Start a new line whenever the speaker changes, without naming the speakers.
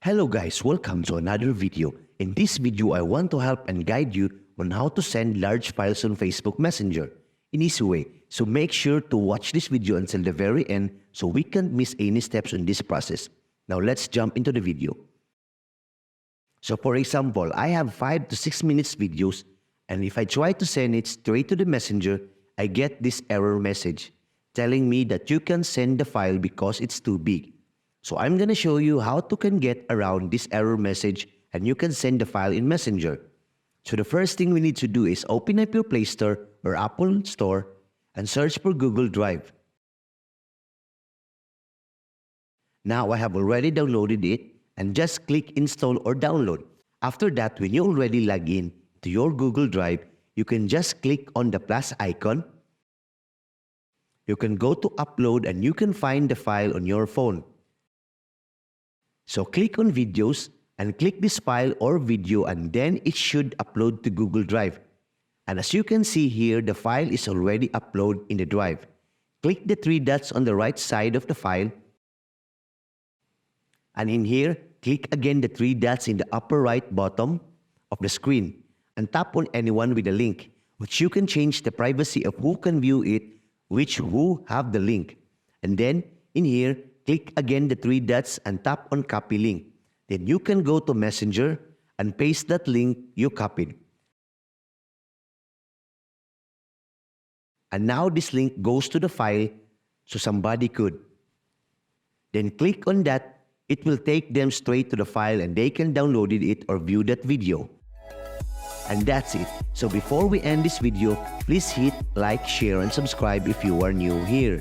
Hello guys, welcome to another video. In this video, I want to help and guide you on how to send large files on Facebook Messenger in easy way. So make sure to watch this video until the very end so we can't miss any steps in this process. Now let's jump into the video. So for example, I have 5 to 6 minutes videos, and if I try to send it straight to the Messenger, I get this error message telling me that you can't send the file because it's too big. So I'm going to show you how to get around this error message and you can send the file in Messenger. So the first thing we need to do is open up your Play Store or Apple Store and search for Google Drive. Now I have already downloaded it and just click install or download. After that, when you already log in to your Google Drive, you can just click on the plus icon. You can go to upload and you can find the file on your phone. So click on videos and click this file or video and then it should upload to Google Drive. And as you can see here, the file is already uploaded in the drive. Click the 3 dots on the right side of the file. And in here, click again the 3 dots in the upper right bottom of the screen and tap on anyone with a link, which you can change the privacy of who can view it, who have the link. And then in here, click again the 3 dots and tap on copy link. Then you can go to Messenger and paste that link you copied. And now this link goes to the file so somebody could. Then click on that. It will take them straight to the file and they can download it or view that video. And that's it. So before we end this video, please hit like, share, and subscribe if you are new here.